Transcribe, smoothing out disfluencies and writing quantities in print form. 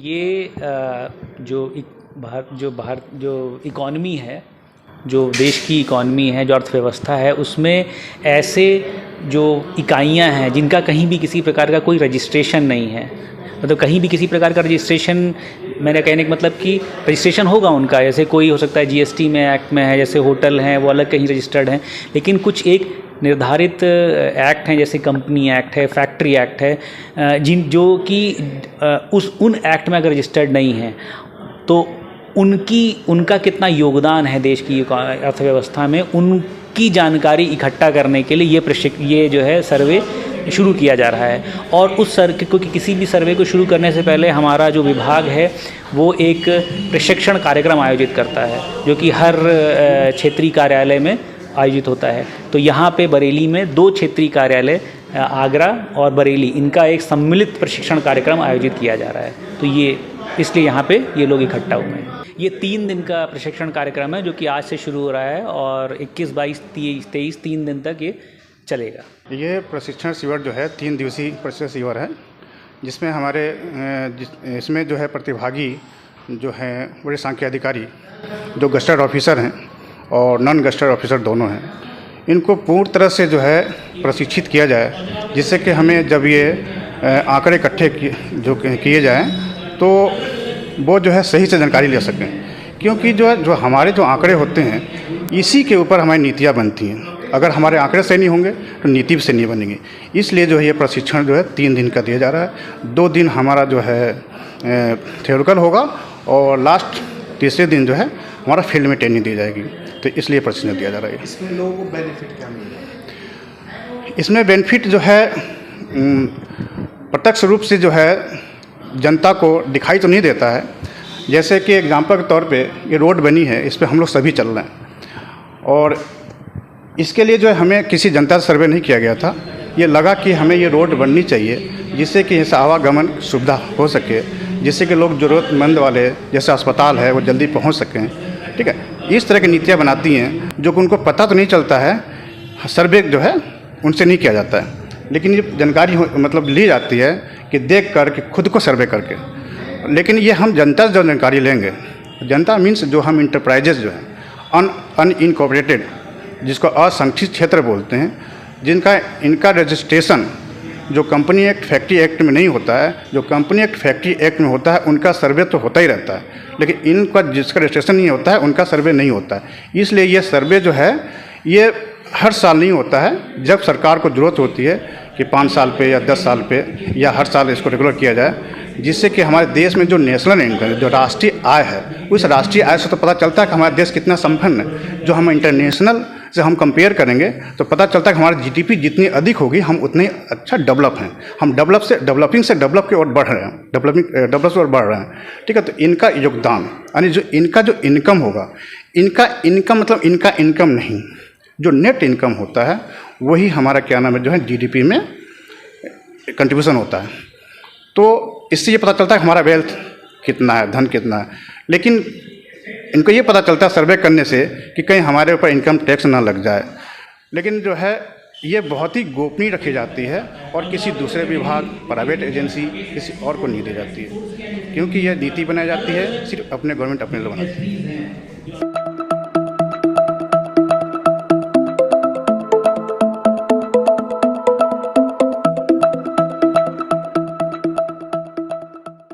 ये जो इकॉनमी है, जो देश की इकॉनमी है, जो अर्थव्यवस्था है, उसमें ऐसे जो इकाइयां हैं जिनका कहीं भी किसी प्रकार का कोई रजिस्ट्रेशन नहीं है, मतलब कहीं भी किसी प्रकार का रजिस्ट्रेशन, मेरा कहने का मतलब कि रजिस्ट्रेशन होगा उनका, जैसे कोई हो सकता है जीएसटी में एक्ट में है, जैसे होटल हैं वो अलग कहीं रजिस्टर्ड हैं, लेकिन कुछ एक निर्धारित एक्ट हैं, जैसे कंपनी एक्ट है, फैक्ट्री एक्ट है, जो कि उन एक्ट में अगर रजिस्टर्ड नहीं है तो उनका कितना योगदान है देश की अर्थव्यवस्था में, उनकी जानकारी इकट्ठा करने के लिए ये जो है सर्वे शुरू किया जा रहा है। और क्योंकि किसी भी सर्वे को शुरू करने से पहले हमारा जो विभाग है वो एक प्रशिक्षण कार्यक्रम आयोजित करता है, जो कि हर क्षेत्रीय कार्यालय में आयोजित होता है। तो यहाँ पे बरेली में 2 क्षेत्रीय कार्यालय, आगरा और बरेली, इनका एक सम्मिलित प्रशिक्षण कार्यक्रम आयोजित किया जा रहा है। तो ये इसलिए यहाँ पे ये लोग इकट्ठा हुए हैं। ये 3 दिन का प्रशिक्षण कार्यक्रम है, जो कि आज से शुरू हो रहा है और 21, 22, 23 3 दिन तक ये चलेगा। ये प्रशिक्षण शिविर जो है 3 दिवसीय प्रशिक्षण शिविर है, जिसमें हमारे इसमें जो है प्रतिभागी जो हैं बड़े सांख्यिकी अधिकारी, जो गस्टेड ऑफिसर हैं और नॉन गस्टेड ऑफिसर दोनों हैं, इनको पूर्ण तरह से जो है प्रशिक्षित किया जाए, जिससे कि हमें जब ये आंकड़े इकट्ठे किए जाएँ तो वो जो है सही से जानकारी ले सकें। क्योंकि जो हमारे जो आंकड़े होते हैं, इसी के ऊपर हमारी नीतियाँ बनती हैं। अगर हमारे आंकड़े सही नहीं होंगे तो नीति भी सही नहीं बनेगी। इसलिए जो है ये प्रशिक्षण जो है 3 दिन का दिया जा रहा है। 2 दिन हमारा जो है थ्योरिकल होगा और लास्ट तीसरे दिन जो है हमारा फील्ड में ट्रेनिंग दी जाएगी। तो इसलिए प्रशिक्षण दिया जा रहा है। इसमें लोगों को बेनिफिट क्या मिलेगा? इसमें बेनिफिट जो है प्रत्यक्ष रूप से जो है जनता को दिखाई तो नहीं देता है। जैसे कि एग्जाम्पल के तौर पे ये रोड बनी है, इस पे हम लोग सभी चल रहे हैं और इसके लिए जो है हमें किसी जनता से सर्वे नहीं किया गया था। ये लगा कि हमें ये रोड बननी चाहिए, जिससे कि इस आवागमन सुविधा हो सके, जिससे कि लोग ज़रूरतमंद वाले जैसे अस्पताल है वो जल्दी पहुंच सकें। ठीक है, इस तरह की नीतियाँ बनाती हैं जो कि उनको पता तो नहीं चलता है, सर्वे जो है उनसे नहीं किया जाता है, लेकिन ये जानकारी मतलब ली जाती है कि देख कर कि खुद को सर्वे करके। लेकिन ये हम जनता से जो जानकारी लेंगे, जनता मीन्स जो हम इंटरप्राइजेज जो हैं अनइनकॉर्पोरेटेड, जिसको असंगठित क्षेत्र बोलते हैं, इनका रजिस्ट्रेशन जो कंपनी एक्ट फैक्ट्री एक्ट में नहीं होता है, जो कंपनी एक्ट फैक्ट्री एक्ट में होता है उनका सर्वे तो होता ही रहता है, लेकिन इनका जिसका रजिस्ट्रेशन नहीं होता है उनका सर्वे नहीं होता है। इसलिए ये सर्वे जो है ये हर साल नहीं होता है। जब सरकार को ज़रूरत होती है कि 5 साल पे या 10 साल पे या हर साल इसको रेगुलर किया जाए, जिससे कि हमारे देश में जो नेशनल इनकम, जो राष्ट्रीय आय है, उस राष्ट्रीय आय से तो पता चलता है कि हमारा देश कितना संपन्न है। जो हम इंटरनेशनल से हम कंपेयर करेंगे तो पता चलता है कि हमारी जीडीपी जितनी अधिक होगी हम उतने अच्छा डेवलप हैं। हम डेवलपिंग से डेवलप की ओर बढ़ रहे हैं, डेवलप से और बढ़ रहे हैं। ठीक है, तो इनका योगदान यानी जो इनकम होगा, इनका इनकम मतलब इनका इनकम नहीं, जो नेट इनकम होता है वही हमारा क्या नाम है जो है जीडीपी में कंट्रीब्यूशन होता है। तो इससे ये पता चलता है हमारा वेल्थ कितना है, धन कितना है। लेकिन इनको ये पता चलता है सर्वे करने से कि कहीं हमारे ऊपर इनकम टैक्स ना लग जाए। लेकिन जो है ये बहुत ही गोपनीय रखी जाती है और किसी दूसरे विभाग, प्राइवेट एजेंसी, किसी और को नहीं दी जाती है, क्योंकि यह नीति बनाई जाती है सिर्फ अपने गवर्नमेंट अपने लिए बनाती है।